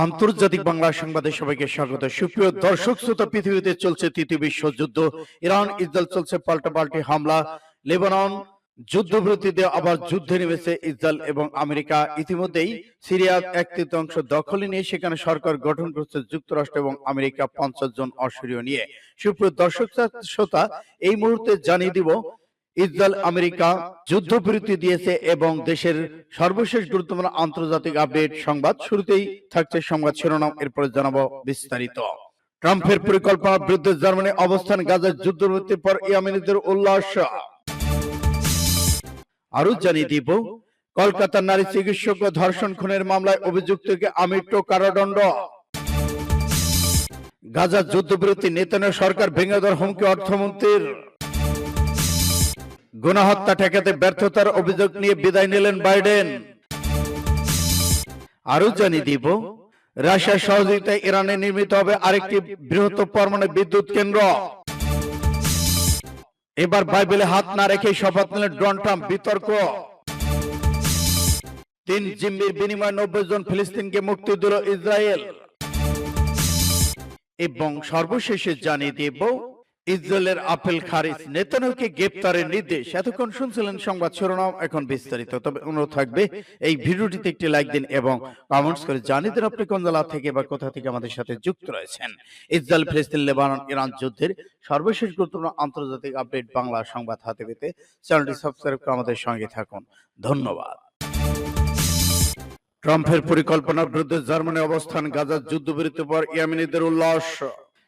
আন্তর্জাতিক বাংলা সংবাদে সবাইকে স্বাগত। সুপ্রিয় দর্শক শ্রোতা, পৃথিবীতে চলছে তৃতীয় বিশ্বযুদ্ধ। ইরান ইসরায়েল চলছে পাল্টাপাল্টি হামলা। লেবানন যুদ্ধবিরতিতে আবার যুদ্ধে নেমেছে ইসরায়েল এবং আমেরিকা। ইতিমধ্যেই সিরিয়ার 1/3 দখলে নিয়ে সেখানে সরকার গঠন করছে যুক্তরাষ্ট্র এবং আমেরিকা 50 জন অসহীয় নিয়ে। সুপ্রিয় দর্শক শ্রোতা, এই মুহূর্তে জানিয়ে দিব ইসরায়েল আমেরিকা যুদ্ধবিরতি দিয়েছে এবং দেশের সর্বশেষ গুরুত্বপূর্ণ আন্তর্জাতিক আপডেট সংবাদ। শুরুতেই থাকছে সংবাদ শিরোনাম, এরপরে জানাবো বিস্তারিত। ট্রাম্পের পরিকল্পনার বিরুদ্ধে জার্মানি অবস্থান, গাজার যুদ্ধবিরতির পর ইয়েমেনিদের উল্লাস। আরো জানিয়ে দিব কলকাতার নারী চিকিৎসক ধর্ষণ খুনের মামলায় অভিযুক্তকে আমৃত্যু কারাদণ্ড। গাজার যুদ্ধবিরতি, নেতানিয়াহু সরকার ভেঙে দেওয়ার হুমকি অর্থমন্ত্রীর। গণহত্যা ঠেকাতে ব্যর্থতার অভিযোগ নিয়ে বিদায় নিলেন বাইডেন। আরো জানিয়ে দিব রাশিয়ার সহযোগিতায় ইরানে নির্মিত হবে আরেকটি বৃহত্তর পরমাণু বিদ্যুৎ কেন্দ্র। এবার বাইবেলে হাত না রেখে শপথ নিলেন ডোনাল্ড ট্রাম্প। বিতর্ক। 3 জিম্মির বিনিময়ে 90 জন ফিলিস্তিনকে মুক্তি দিল ইসরায়েল। এবং সর্বশেষে জানিয়ে দেব ইসরায়েলের আপিল খারিজ, নেতানিয়াহুকে গ্রেফতারের নির্দেশ। এতক্ষণ শুনছিলেন সংবাদ শিরোনাম, এখন বিস্তারিত। তবে অনুরোধ থাকবে এই ভিডিওটিতে একটি লাইক দিন এবং কমেন্টস করে জানিয়ে দিন আপনি কোন জেলা থেকে বা কোথা থেকে আমাদের সাথে যুক্ত রয়েছেন। ইসরায়েল, ফিলিস্তিন, লেবানন, ইরান যুদ্ধের সর্বশেষ গুরুত্বপূর্ণ আন্তর্জাতিক আপডেট বাংলা সংবাদ হাতে পেতে চ্যানেলটি সাবস্ক্রাইব করে আমাদের সঙ্গে থাকুন। ধন্যবাদ। ট্রাম্পের পরিকল্পনার বিরুদ্ধে জার্মানি অবস্থান, গাজার যুদ্ধবিরতির পর ইয়েমেনিদের উল্লাস।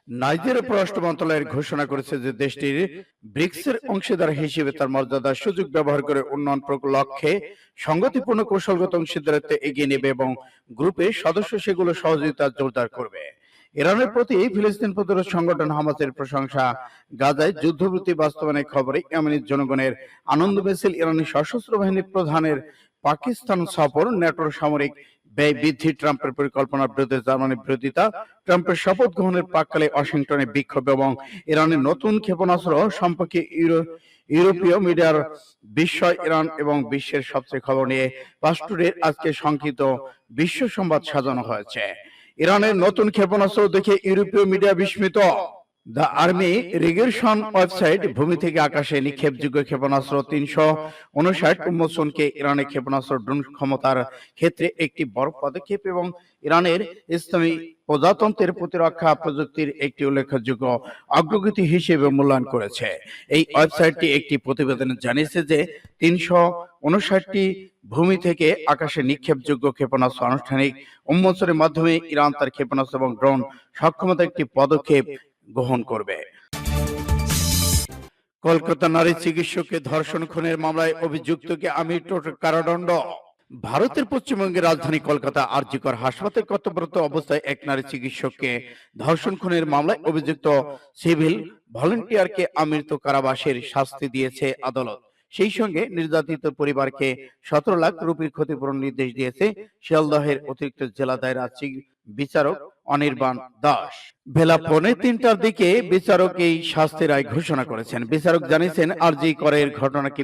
নাইজেরিয়ার পররাষ্ট্র মন্ত্রণালয় ঘোষণা করেছে যে দেশটির ব্রিক্সের অংশীদার হিসেবে তার মর্যাদার সুযোগ ব্যবহার করে উন্নয়ন লক্ষ্যে সংগতিপূর্ণ কৌশলগত অংশীদারিত্ব এগিয়ে নেবে এবং গ্রুপের সদস্য সেগুলো সহযোগিতা জোরদার করবে। ইরানের প্রতি ফিলিস্তিন প্রতিরোধ সংগঠন হামাসের প্রশংসা। গাজায় যুদ্ধবিরতি বাস্তবায়নের খবরে ইয়েমেনের জনগণের আনন্দ মিছিল। ইরানি সশস্ত্র বাহিনীর প্রধানের পাকিস্তান সফর, ন্যাটোর সামরিক ব্যয় বৃদ্ধি, ট্রাম্পের পরিকল্পনার বিরুদ্ধে জার্মানির বিরোধিতা, ট্রাম্পের শপথ গ্রহণের প্রাক্কালে ওয়াশিংটনে বিক্ষোভ এবং ইরানের নতুন ক্ষেপণাস্ত্র সম্পর্কে ইউরোপীয় মিডিয়ার বিস্ময়। ইরান এবং বিশ্বের সবচেয়ে খবর নিয়ে পাস্টুরের আজকে সংক্ষিপ্ত বিশ্ব সংবাদ সাজানো হয়েছে। ইরানের নতুন ক্ষেপণাস্ত্র দেখে ইউরোপীয় মিডিয়া বিস্মিত। দ্য আর্মি রিগেশন ওয়েবসাইট ভূমি থেকে আকাশে নিক্ষেপযোগ্য ক্ষেপণাস্ত্র 359 উন্মোচনকে ইরানের ক্ষেপণাস্ত্র ড্রোন ক্ষমতার ক্ষেত্রে একটি বড় পদক্ষেপ এবং ইরানের ইসলামী প্রজাতন্ত্রের প্রতিরক্ষা প্রযুক্তির একটি উল্লেখযোগ্য অগ্রগতি হিসেবে মূল্যায়ন করেছে। এই ওয়েবসাইটটি একটি প্রতিবেদনে জানিয়েছে যে 359টি ভূমি থেকে আকাশে নিক্ষেপযোগ্য ক্ষেপণাস্ত্র আনুষ্ঠানিক উন্মোচনের মাধ্যমে ইরান তার ক্ষেপণাস্ত্র এবং ড্রোন সক্ষমতা একটি পদক্ষেপ গ্রহণ করবে। কলকাতা নারী চিকিৎসককে ধর্ষণ খুনের মামলায় অভিযুক্তকে আমৃত্যু কারাদণ্ড। ভারতের পশ্চিমবঙ্গের রাজধানী কলকাতা আরজি কর হাসপাতালে কর্তব্যরত অবস্থায় এক নারী চিকিৎসককে ধর্ষণ খুনের মামলায় অভিযুক্ত সিভিল ভলেন্টিয়ারকে আমৃত্যু কারাবাসের শাস্তি দিয়েছে আদালত। সেই সঙ্গে নির্যাতিত পরিবারকে 17 লাখ রুপির ক্ষতিপূরণ নির্দেশ দিয়েছে শিয়ালদহের অতিরিক্ত জেলা দায়রা বিচারক অনির্বাণ দাস। বেলা 2:45টার দিকে বিচারক এই শাস্তির রায় ঘোষণা করেছেন। বিচারক জানিয়েছেন আরজি করের ঘটনাকে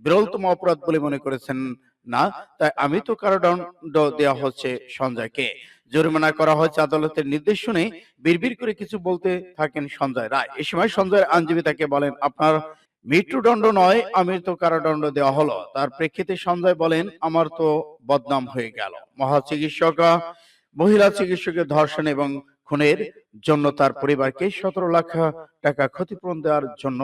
বিরলতম অপরাধ বলে মনে করেছেন না, তাই আমৃত্যু কারাদণ্ড দেওয়া হচ্ছে সঞ্জয়কে। জরিমানা করা হয়েছে। আদালতের নির্দেশ শুনে বিড়বিড় করে কিছু বলতে থাকেন সঞ্জয় রায়। এ সময় সঞ্জয়ের আইনজীবী তাকে বলেন, আপনার মৃত্যুদণ্ড নয়, আমৃত্যু কারাদণ্ড দেওয়া হলো। তার প্রেক্ষিতে সঞ্জয় বলেন, আমার তো বদনাম হয়ে গেল। মহিলা চিকিৎসকের ধর্ষণ এবং খুনের জন্য তার পরিবারকে 17 লাখ টাকা ক্ষতিপূরণ দেওয়ার জন্য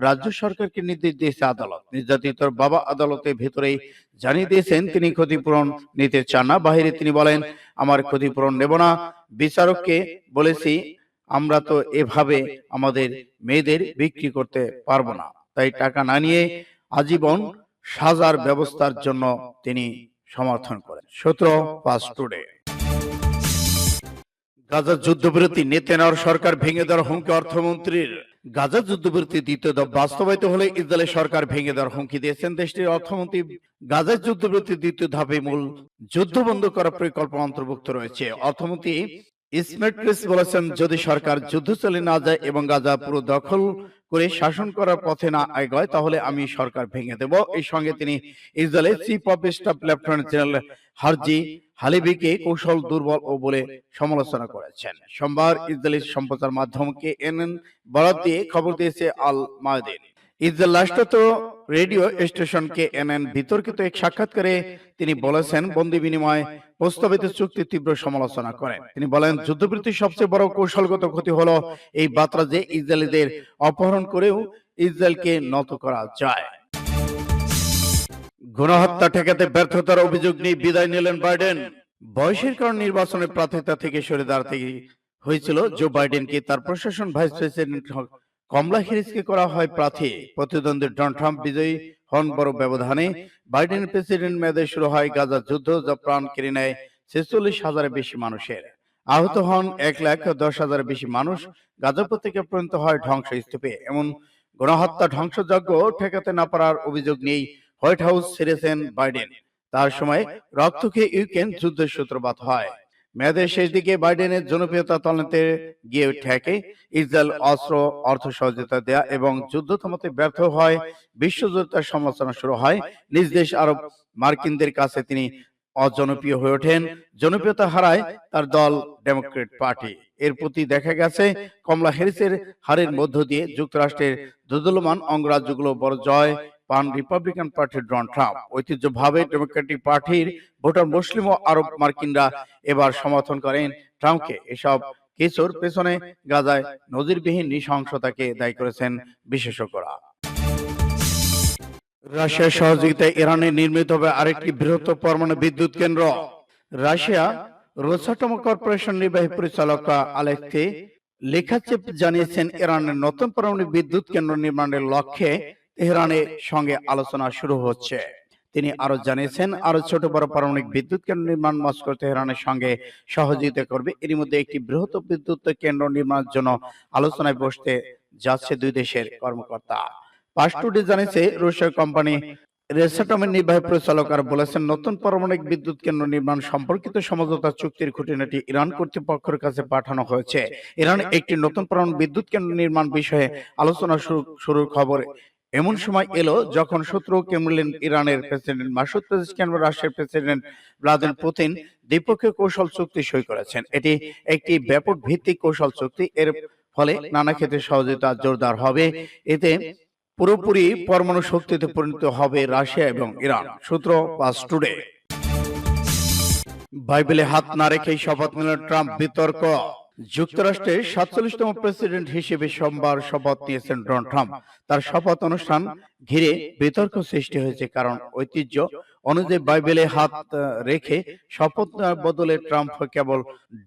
রাজ্য সরকারকে নির্দেশ দিয়েছে আদালত। নির্যাতিতর বাবা আদালতের ভেতরেই জানিয়ে দিয়েছেন তিনি ক্ষতিপূরণ নিতে চান না। বাহিরে তিনি বলেন, আমার ক্ষতিপূরণ নেব না। বিচারককে বলেছি, আমরা তো এভাবে আমাদের মেয়েদের বিক্রি করতে পারবো না, তাই টাকা না নিয়ে আজীবন সাজার ব্যবস্থার জন্য তিনি সমর্থন করেন। সূত্র ফাস্ট টুডে। গাজার যুদ্ধবিরতি, নেতানিয়াহুর সরকার ভেঙে দেওয়ার হুমকি অর্থমন্ত্রীর। গাজার যুদ্ধবিরতি দ্বিতীয় দফা বাস্তবায়িত হলে ইসরায়েলের সরকার ভেঙে দেওয়ার হুমকি দিয়েছেন দেশটির অর্থমন্ত্রী। গাজার যুদ্ধবিরতি দ্বিতীয় ধাপে মূল যুদ্ধ বন্ধ করার পরিকল্পনা অন্তর্ভুক্ত রয়েছে। অর্থমন্ত্রী ইসমেট ক্রিস বলেছেন, যদি সরকার যুদ্ধ চালিয়ে না যায় এবং গাজা পুরো দখল করে শাসন করার পথে না এগোয়, তাহলে আমি সরকার ভেঙে দেব। এই সঙ্গে তিনি ইসরায়েলের chief of staff lieutenant general Herzi হালিবিকে কৌশল দুর্বল ও বলে সমালোচনা করেছেন। সোমবার ইসরায়েলি সম্প্রচার মাধ্যম কেএনএন বরাত দিয়ে খবর দিয়েছে আল মায়াদিন। ইসরায়েল রাষ্ট্রত রেডিও স্টেশন কেএনএন বিতর্কিত এক সাক্ষাৎকারে তিনি বলেছেন, বন্দি বিনিময় প্রস্তাবিত চুক্তির তীব্র সমালোচনা করেন। তিনি বলেন, যুদ্ধবিরতির সবচেয়ে বড় কৌশলগত ক্ষতি হলো এই বার্তা যে ইসরায়েলিদের অপহরণ করেও ইসরায়েলকে নত করা যায়। গণহত্যা ঠেকাতে ব্যর্থতার অভিযোগ নিয়ে বিদায় নিলেন বাইডেন। বয়সের কারণে নির্বাচনের প্রার্থিতা থেকে সরে দাঁড়াতে হয়েছিল জো বাইডেনকে। তার প্রশাসন ভাইস প্রেসিডেন্ট কমলা হ্যারিসকে করা হয় প্রার্থী। প্রতিদ্বন্দ্বী ডোনাল্ড ট্রাম্প বিজয়ী হন বড় ব্যবধানে। বাইডেনের প্রেসিডেন্ট মেয়াদে শুরু হয় গাজা যুদ্ধ, যা প্রাণ কেড়ে নেয় 46,000-এর বেশি মানুষের। আহত হন 1,10,000-এর বেশি মানুষ। গাজা উপত্যকা পর্যন্ত হয় ধ্বংসস্তূপে। এমন গণহত্যা ধ্বংসযজ্ঞ ঠেকাতে না পারার অভিযোগ নিয়েই হোয়াইট হাউস ছেড়েছেন বাইডেন। তার সময় রক্ত খেয়ে ইউক্রেন যুদ্ধের সূত্রপাত হয়। মেয়াদের শেষ দিকে বাইডেনের জনপ্রিয়তা তলানিতে গিয়ে ঠেকে। ইসরায়েল অস্ত্র, অর্থ সহযোগিতা দেয়া এবং যুদ্ধ থামাতে ব্যর্থ হয়। বিশ্বজুড়ে তার সমালোচনা শুরু হয়। নিজ দেশ আরব মার্কিনদের কাছে তিনি অজনপ্রিয় হয়ে ওঠেন। জনপ্রিয়তা হারায় তার দল ডেমোক্রেট পার্টি। এর প্রতি দেখা গেছে কমলা হ্যারিসের হারের মধ্য দিয়ে যুক্তরাষ্ট্রের দোদুল্যমান অঙ্গরাজ্যগুলো বড় জয় পান রিপাবলিকান পার্টির ডোনাল্ড ট্রাম্প। ঐতিহ্যভাবে ডেমোক্রেটিক পার্টির ভোটার মুসলিম ও আরব মার্কিনরা এবার সমর্থন করেন ট্রাম্পকে। এসব কিছুর পেছনে গাজায় নজিরবিহীন নৃশংসতাকে দায়ী করেছেন বিশেষজ্ঞরা। রাশিয়ার সহযোগিতায় ইরানে নির্মিত হবে আরেকটি বৃহত্তর পরমাণু বিদ্যুৎ কেন্দ্র। রাশিয়া রোসাটম কর্পোরেশন নির্বাহী পরিচালক আলেক্সি লিখাচেভ জানিয়েছেন, ইরানের নতুন পরমাণু বিদ্যুৎ কেন্দ্র নির্মাণের লক্ষ্যে তেহরানের সঙ্গে আলোচনা শুরু হচ্ছে। তিনি আরো জানিয়েছেন, আরো ছোট বড় পারমাণবিক বিদ্যুৎ কেন্দ্র নির্মাণ মস্কো তেহরানের সঙ্গে সহযোগিতা করবে। এর মধ্যে একটি বৃহত্তর বিদ্যুৎ কেন্দ্র নির্মাণের জন্য আলোচনায় বসতে যাচ্ছে দুই দেশের কর্মকর্তা। পাস টুডে জানিয়েছে, রুশীয় কোম্পানি রোসাটমের নির্বাহী পরিচালক আর বলেছেন, নতুন পারমাণবিক বিদ্যুৎ কেন্দ্র নির্মাণ সম্পর্কিত সমঝোতা চুক্তির খুঁটিনাটি ইরান কর্তৃপক্ষের কাছে পাঠানো হয়েছে। ইরান একটি নতুন পরমাণু বিদ্যুৎ কেন্দ্র নির্মাণ বিষয়ে আলোচনা শুরুর খবর এমন সময় এলো যখন শত্রু ক্রেমলিন ইরানের প্রেসিডেন্ট মাসুদ পেজেশকিয়ান ও রাশিয়ার প্রেসিডেন্ট ভ্লাদিমির পুতিন দ্বিপক্ষীয় কৌশল চুক্তি সই করেছেন। এটি একটি ব্যাপক ভিত্তিক কৌশল চুক্তি। এর ফলে নানা ক্ষেত্রে সহযোগিতা জোরদার হবে। এতে পুরোপুরি পরমাণু শক্তিতে পরিণত হবে রাশিয়া এবং ইরান। সূত্র পাস টুডে। বাইবেলে হাত না রেখেই শপথ নিলেন ট্রাম্প, বিতর্ক। যুক্তরাষ্ট্রের 47তম প্রেসিডেন্ট হিসেবে সোমবার শপথ নিয়েছেন ডোনাল্ড ট্রাম্প। তার শপথ অনুষ্ঠান ঘিরে বিতর্ক সৃষ্টি হয়েছে, কারণ ঐতিহ্য অনুযায়ী বাইবেলে হাত রেখে শপথ নেওয়ার বদলে ট্রাম্প কেবল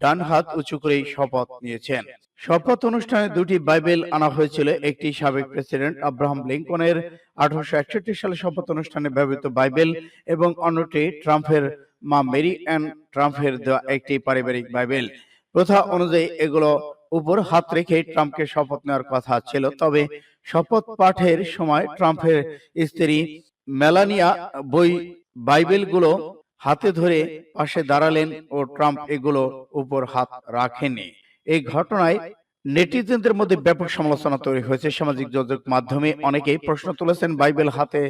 ডান হাত উঁচু করেই শপথ নিয়েছেন। শপথ অনুষ্ঠানে দুটি বাইবেল আনা হয়েছিল। একটি সাবেক প্রেসিডেন্ট আব্রাহাম লিঙ্কনের 1861 সালে শপথ অনুষ্ঠানে ব্যবহৃত বাইবেল এবং অন্যটি ট্রাম্পের মা মেরি অ্যান ট্রাম্পের দেওয়া একটি পারিবারিক বাইবেল। প্রথা অনুযায়ী এগুলো উপর হাত রেখে ট্রাম্পকে শপথ নেওয়ার কথা ছিল। তবে শপথ পাঠের সময় ট্রাম্পের স্ত্রী মেলানিয়া বাইবেলগুলো হাতে ধরে পাশে দাঁড়ালেন ও ট্রাম্প এগুলো উপর হাত রাখেননি। এই ঘটনায় নেটিজেনদের মধ্যে ব্যাপক সমালোচনা তৈরি হয়েছে। সামাজিক যোগাযোগ মাধ্যমে অনেকেই প্রশ্ন তুলেছেন, বাইবেল হাতে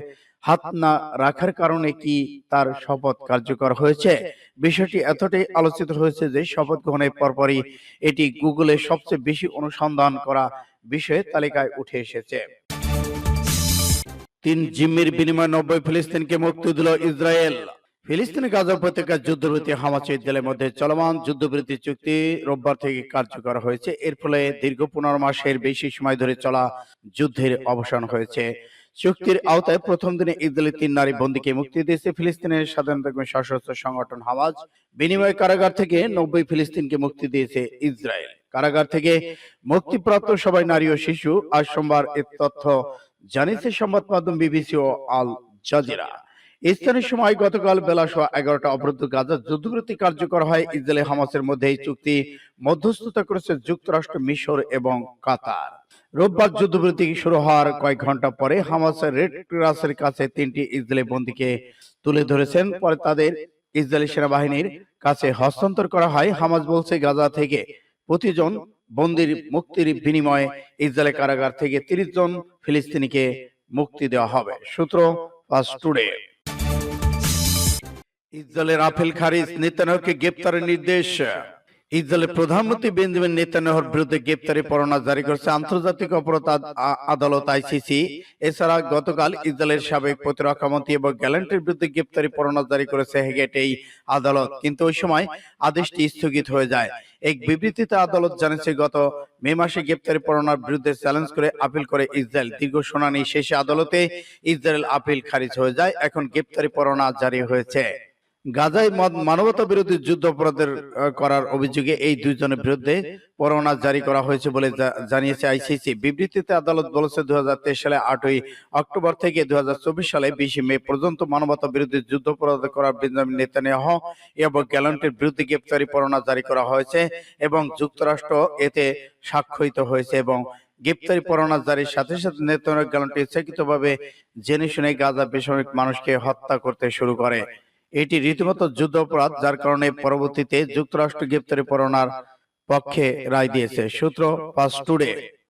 হাত না রাখার কারণে কি তার শপথ কার্যকর হয়েছে? বিষয়টি এতটাই আলোচিত হয়েছে যে শপথ গ্রহণের পরপরই এটি গুগলে সবচেয়ে বেশি অনুসন্ধান করা বিষয়ের তালিকায় উঠে এসেছে। 3 জিম্মির বিনিময়ে 90 ফিলিস্তিনকে মুক্তি দিল ইসরায়েল। ফিলিস্তিনি গাজা উপত্যকার যুদ্ধবিরতি হামাস ইসরায়েলের মধ্যে চলমান যুদ্ধবিরতি চুক্তি রোববার থেকে কার্যকর হয়েছে। এর ফলে দীর্ঘ 15 মাসের বেশি সময় ধরে চলা যুদ্ধের অবসান হয়েছে। চুক্তির আওতায় প্রথম দিনে ইসরায়েলি 3 নারী বন্দীকে মুক্তি দিয়েছে ফিলিস্তিনের স্বাধীনতাকামী সশস্ত্র সংগঠন হামাস। বিনিময়ে কারাগার থেকে 90 ফিলিস্তিনকে মুক্তি দিয়েছে ইসরায়েল। কারাগার থেকে মুক্তিপ্রাপ্ত সবাই নারী ও শিশু। আজ সোমবার এ তথ্য জানিয়েছে সংবাদ মাধ্যম বিবিসি ও আল জাজিরা। স্থানীয় সময় গতকাল বেলা 11টা অবরুদ্ধ গাজা যুদ্ধবিরতি কার্যকর হয়। ইসরায়েল হামাসের মধ্যে এই চুক্তি মধ্যস্থতা করেছে যুক্তরাষ্ট্র, মিশর এবং কাতার। রোববার যুদ্ধবিরতি শুরু হওয়ার কয়েক ঘন্টা পরে হামাসের রেড ক্রসের কাছে 3টি ইসরায়েলি বন্দীকে তুলে ধরেছেন। পরে তাদের ইসরায়েলি সেনাবাহিনীর কাছে হস্তান্তর করা হয়। হামাস বলছে গাজা থেকে প্রতিজন বন্দির মুক্তির বিনিময়ে ইসরায়েলি কারাগার থেকে ৩০ জন ফিলিস্তিনিকে মুক্তি দেওয়া হবে। সূত্র ফাস্ট টুডে। ইসরায়েলের আপিল খারিজ, নেতানিয়াহুকে গ্রেপ্তারের নির্দেশ। ইসরায়েলের প্রধানমন্ত্রী বেঞ্জামিন নেতানিয়াহুর বিরুদ্ধে গ্রেপ্তারি পরোয়ানা জারি করেছে আন্তর্জাতিক অপরাধ আদালত আইসিসি। এছাড়া গতকাল ইসরায়েলের সাবেক প্রতিরক্ষা মন্ত্রী এবং গ্যালান্টের বিরুদ্ধে গ্রেপ্তারি পরোয়ানা জারি করেছে হেগের এই আদালত, কিন্তু ওই সময় আদেশটি স্থগিত হয়ে যায়। এক বিবৃতিতে আদালত জানিয়েছে, গত মে মাসে গ্রেপ্তারি পরোয়ানার বিরুদ্ধে চ্যালেঞ্জ করে আপিল করে ইসরায়েল। দীর্ঘ শুনানি শেষে আদালতে ইসরায়েল আপিল খারিজ হয়ে যায়। এখন গ্রেপ্তারি পরোয়ানা জারি হয়েছে। গাজায় মানবতা বিরোধী যুদ্ধ অপরাধের করার অভিযোগে এই দুইজনের বিরুদ্ধে পরোয়ানা জারি করা হয়েছে বলে জানিয়েছে আইসিসি। বিবৃতিতে আদালত বলেছে, 2023 সালে 8ই অক্টোবর থেকে 2024 সালে 20 মে পর্যন্ত মানবতা বিরোধী যুদ্ধ অপরাধ করার বেঞ্জামিন নেতানিয়াহু এবং গ্যালান্টের বিরুদ্ধে গ্রেপ্তারি পরোয়ানা জারি করা হয়েছে এবং যুক্তরাষ্ট্র এতে স্বাক্ষরিত হয়েছে। এবং গ্রেপ্তারি পরোয়ানা জারির সাথে সাথে নেতানিয়াহু গ্যালান্ট ইচ্ছাকৃতভাবে জেনে শুনে গাজা বেসামরিক মানুষকে হত্যা করতে শুরু করে। এটি রীতিমতো যুদ্ধ অপরাধ, যার কারণে পরবর্তীতে যুক্তরাষ্ট্র গ্রেপ্তারি পরোয়ানার পক্ষে রায় দিয়েছে। সূত্র ফাস্ট টুডে।